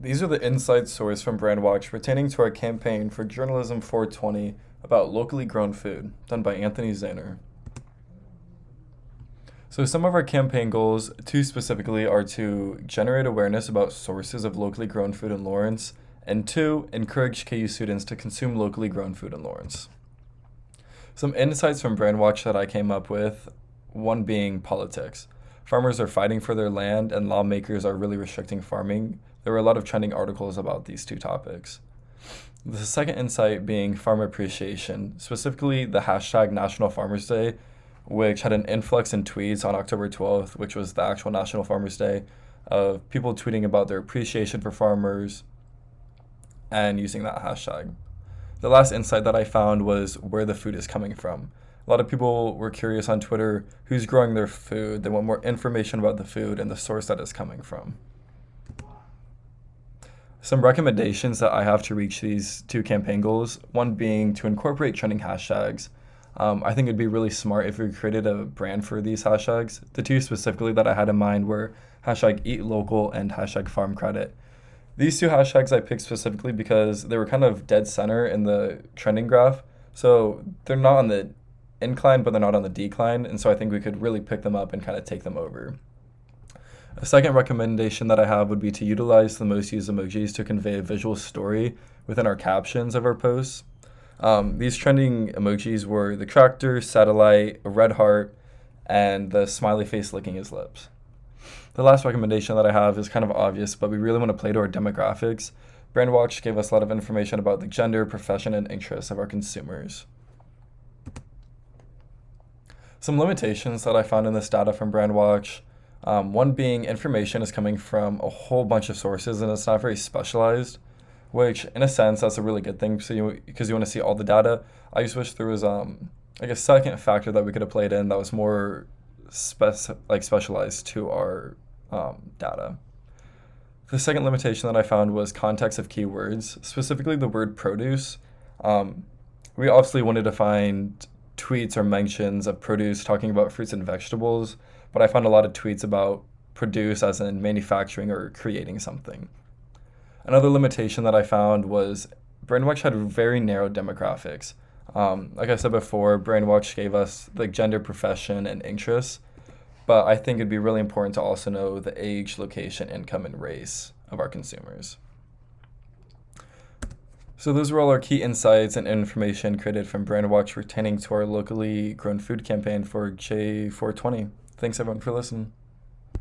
These are the insights sourced from Brandwatch pertaining to our campaign for Journalism 420 about locally grown food, done by Anthony Zaner. So some of our campaign goals, two specifically, are to generate awareness about sources of locally grown food in Lawrence, and two, encourage KU students to consume locally grown food in Lawrence. Some insights from Brandwatch that I came up with, one being politics. Farmers are fighting for their land and lawmakers are really restricting farming. There were a lot of trending articles about these two topics. The second insight being farmer appreciation, specifically the hashtag National Farmers Day, which had an influx in tweets on October 12th, which was the actual National Farmers Day, of people tweeting about their appreciation for farmers and using that hashtag. The last insight that I found was where the food is coming from. A lot of people were curious on Twitter who's growing their food. They want more information about the food and the source that it's coming from. Some recommendations that I have to reach these two campaign goals, one being to incorporate trending hashtags. I think it'd be really smart if we created a brand for these hashtags. The two specifically that I had in mind were hashtag eat local and hashtag farm credit. These two hashtags I picked specifically because they were kind of dead center in the trending graph. So they're not on the incline, but they're not on the decline. And so I think we could really pick them up and kind of take them over. A second recommendation that I have would be to utilize the most used emojis to convey a visual story within our captions of our posts. These trending emojis were the tractor, satellite, a red heart, and the smiley face licking his lips. The last recommendation that I have is kind of obvious, but we really want to play to our demographics. Brandwatch gave us a lot of information about the gender, profession, and interests of our consumers. Some limitations that I found in this data from Brandwatch, one being information is coming from a whole bunch of sources and it's not very specialized, which in a sense that's a really good thing because you want to see all the data. I just wish there was like a second factor that we could have played in that was more specialized to our data. The second limitation that I found was context of keywords, specifically the word produce. We obviously wanted to find tweets or mentions of produce talking about fruits and vegetables, but I found a lot of tweets about produce as in manufacturing or creating something. Another limitation that I found was Brandwatch had very narrow demographics. Like I said before, Brandwatch gave us the gender, profession, and interests, but I think it'd be really important to also know the age, location, income, and race of our consumers. So those were all our key insights and information created from Brandwatch pertaining to our locally grown food campaign for J420. Thanks everyone for listening.